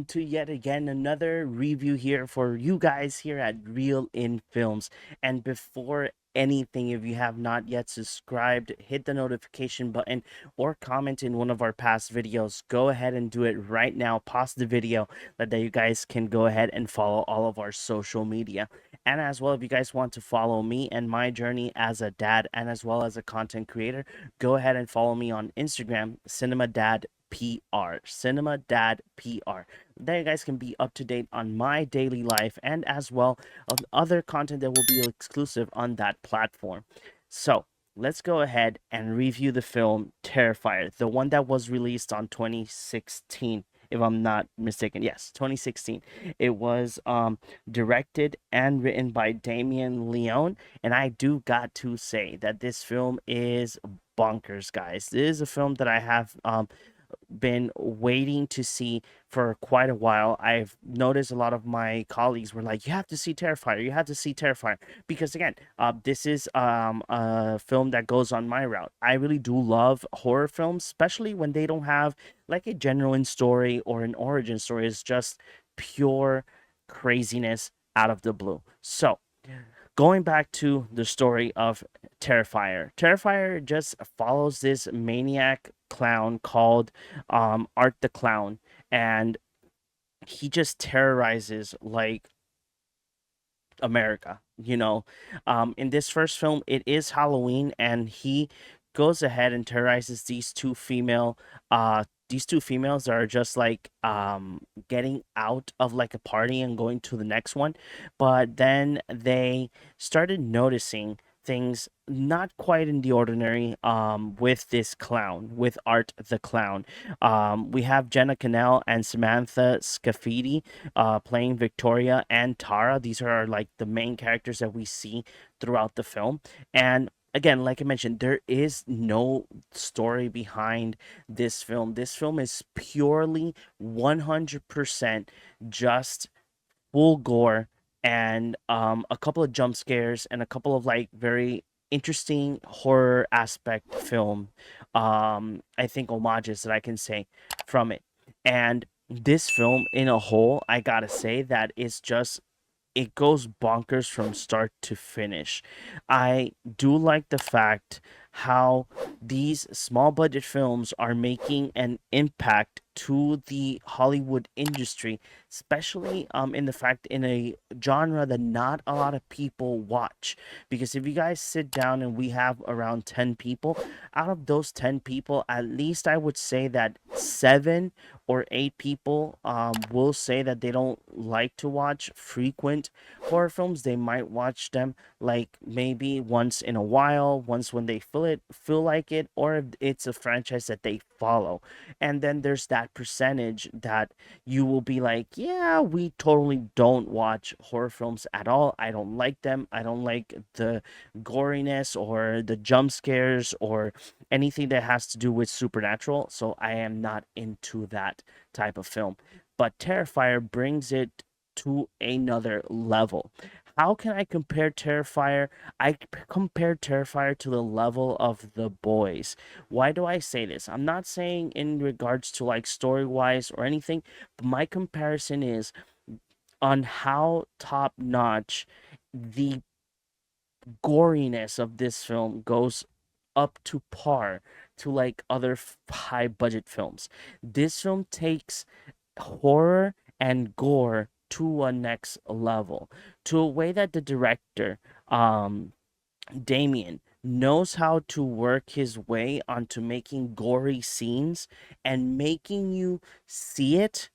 to yet again another review here for you guys here at Real In Films. And before anything, if you have not yet subscribed, hit the notification button or comment in one of our past videos. Go ahead and do it right now. Pause the video so that you guys can go ahead and follow all of our social media. And as well, if you guys want to follow me and my journey as a dad and as well as a content creator, go ahead and follow me on Instagram, Cinema Dad PR, Cinema Dad PR. There you guys can be up to date on my daily life and as well of other content that will be exclusive on that platform. So let's go ahead and review the film Terrifier, the one that was released on 2016. If I'm not mistaken, yes, 2016. It was directed and written by Damien Leone, and I do got to say that this film is bonkers, guys. This is a film that I have been waiting to see for quite a while. I've noticed a lot of my colleagues were like, "You have to see Terrifier. You have to see Terrifier," because again, this is a film that goes on my route. I really do love horror films, especially when they don't have like a genuine story or an origin story. It's just pure craziness out of the blue. So going back to the story of Terrifier, Terrifier just follows this maniac clown called Art the Clown, and he just terrorizes like America. In this first film, it is Halloween, and he goes ahead and terrorizes these two females that are just like getting out of like a party and going to the next one. But then they started noticing things not quite in the ordinary with this clown, with Art the Clown. We have Jenna Cannell and Samantha Scafidi playing Victoria and Tara. These are like the main characters that we see throughout the film. And again, like I mentioned, there is no story behind this film. This film is purely 100% just full gore and a couple of jump scares and a couple of like very interesting horror aspect film. I think homages that I can say from it. And this film in a whole, I gotta say that it's just it goes bonkers from start to finish. I do like the fact how these small budget films are making an impact to the Hollywood industry, especially in the fact in a genre that not a lot of people watch. Because if you guys sit down and we have around 10 people, out of those 10 people, at least I would say that 7 or 8 people will say that they don't like to watch frequent horror films. They might watch them like maybe once in a while, once when they feel like it, or if it's a franchise that they follow. And then there's that percentage that you will be like, yeah, we totally don't watch horror films at all. I don't like them. I don't like the goriness or the jump scares or anything that has to do with supernatural. So I am not into that type of film. But Terrifier brings it to another level. How can I compare Terrifier? Compare Terrifier to the level of The Boys. Why do I say this? I'm not saying in regards to like story wise or anything, but my comparison is on how top notch the goriness of this film goes up to par to like other high budget films. This film takes horror and gore to a next level, to a way that the director, Damien, knows how to work his way onto making gory scenes and making you see it.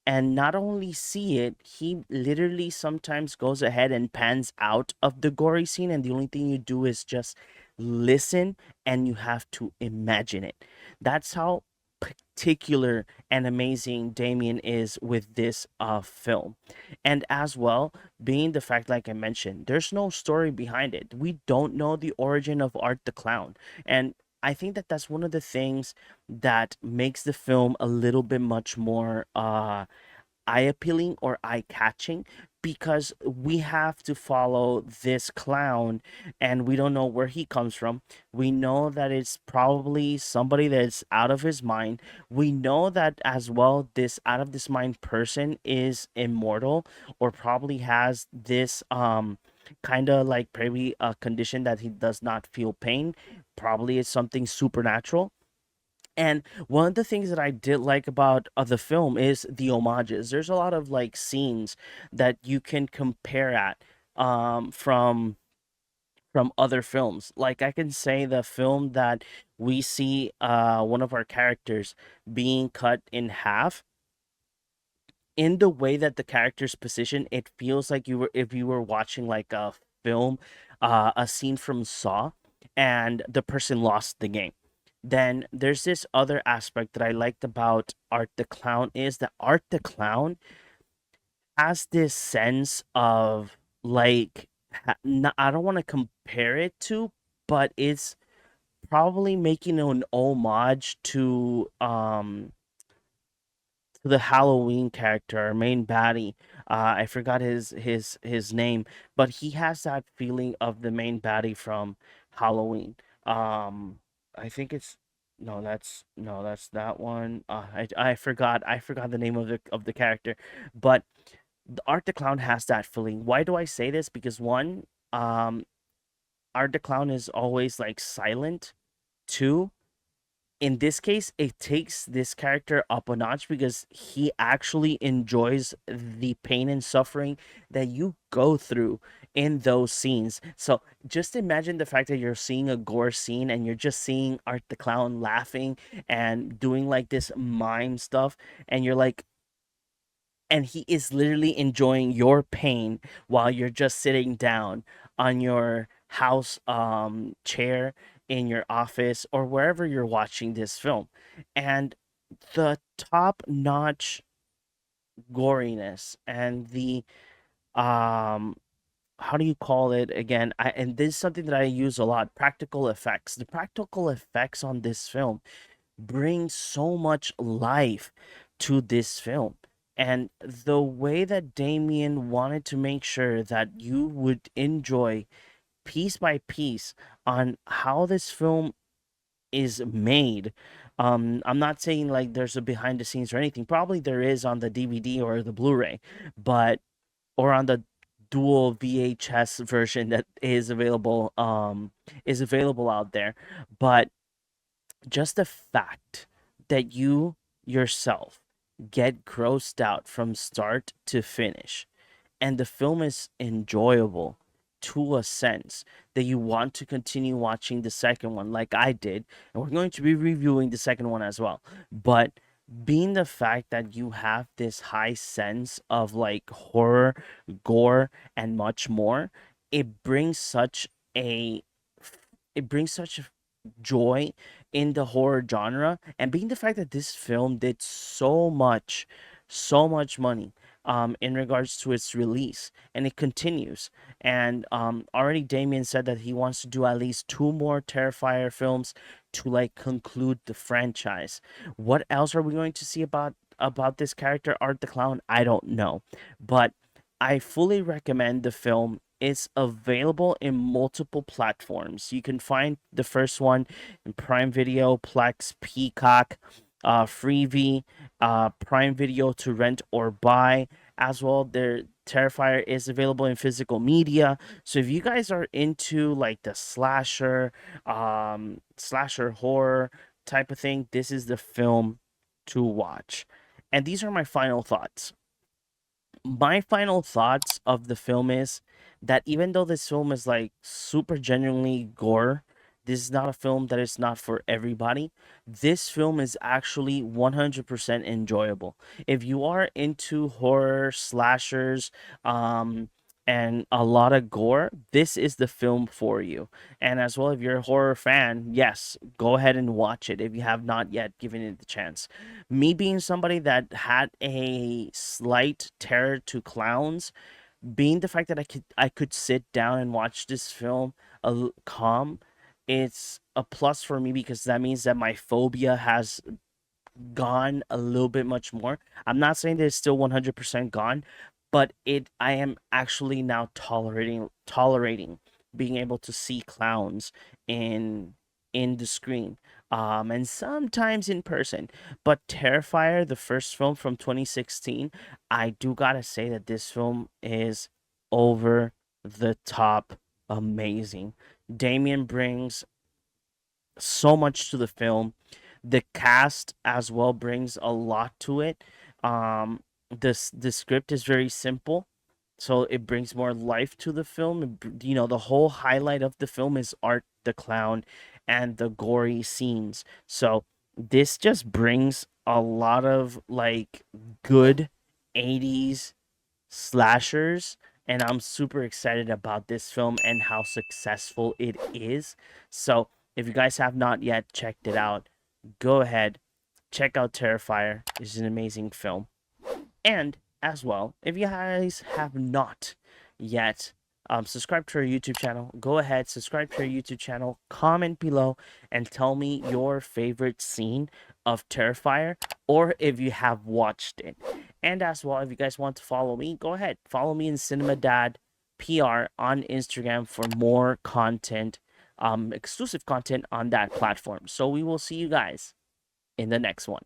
And not only see it, he literally sometimes goes ahead and pans out of the gory scene, and the only thing you do is just listen and you have to imagine it. That's how particular and amazing Damien is with this film. And as well, being the fact, like I mentioned, there's no story behind it. We don't know the origin of Art the Clown. And I think that that's one of the things that makes the film a little bit much more eye appealing or eye catching because we have to follow this clown and we don't know where he comes from. We know that it's probably somebody that's out of his mind. We know that as well, this out of this mind person is immortal or probably has this kind of like maybe a condition that he does not feel pain. Probably it's something supernatural. And one of the things that I did like about the film is the homages. There's a lot of like scenes that you can compare at from other films. Like I can say the film that we see one of our characters being cut in half in the way that the character's position, it feels like you were if you were watching like a film, a scene from Saw, and the person lost the game. Then there's this other aspect that I liked about Art the Clown is that Art the Clown has this sense of like I don't want to compare it to, but it's probably making an homage to the Halloween character, our main baddie. I forgot his name, but he has that feeling of the main baddie from Halloween. Um, I think it's no, that's that one. I forgot the name of the character, but the Art the Clown has that feeling. Why do I say this? Because one, Art the Clown is always like silent. Two, in this case, it takes this character up a notch because he actually enjoys the pain and suffering that you go through in those scenes. So just imagine the fact that you're seeing a gore scene and you're just seeing Art the Clown laughing and doing like this mime stuff, and you're like, and he is literally enjoying your pain while you're just sitting down on your house chair in your office or wherever you're watching this film. And the top notch goriness and the um how do you call it again, and this is something that I use a lot, practical effects. The practical effects on this film bring so much life to this film. And the way that Damien wanted to make sure that you would enjoy piece by piece on how this film is made. I'm not saying like there's a behind the scenes or anything. Probably there is on the DVD or the Blu-ray, but or on the dual VHS version that is available out there. But just the fact that you yourself get grossed out from start to finish and the film is enjoyable to a sense that you want to continue watching the second one like I did, and we're going to be reviewing the second one as well. But being the fact that you have this high sense of like horror, gore, and much more, it brings such a it brings such joy in the horror genre. And being the fact that this film did so much money in regards to its release, and it continues. And already Damien said that he wants to do at least two more Terrifier films to like conclude the franchise. What else are we going to see about this character Art the Clown? I don't know, but I fully recommend the film. It's available in multiple platforms. You can find the first one in Prime Video, Plex, Peacock, Freevee, Prime Video to rent or buy. As well, their Terrifier is available in physical media. So if you guys are into like the slasher horror type of thing, this is the film to watch. And these are my final thoughts. My final thoughts of the film is that even though this film is like super genuinely gore, this is not a film that is not for everybody. This film is actually 100% enjoyable. If you are into horror, slashers, and a lot of gore, this is the film for you. And as well, if you're a horror fan, yes, go ahead and watch it if you have not yet given it the chance. Me being somebody that had a slight terror to clowns, being the fact that I could sit down and watch this film calm, it's a plus for me because that means that my phobia has gone a little bit much more. I'm not saying that it's still 100% gone, but I am actually now tolerating being able to see clowns in the screen, and sometimes in person. But Terrifier, the first film from 2016, I do gotta say that this film is over the top amazing. Damien brings so much to the film. The cast as well brings a lot to it. The script is very simple, so it brings more life to the film. The whole highlight of the film is Art the Clown and the gory scenes. So this just brings a lot of like good 80s slashers, and I'm super excited about this film and how successful it is. So if you guys have not yet checked it out, go ahead, check out Terrifier. It's an amazing film. And as well, if you guys have not yet subscribed to our YouTube channel, go ahead, subscribe to our YouTube channel, comment below, and tell me your favorite scene of Terrifier, or if you have watched it. And as well, if you guys want to follow me, go ahead, follow me in Cinema Dad PR on Instagram for more content, exclusive content on that platform. So we will see you guys in the next one.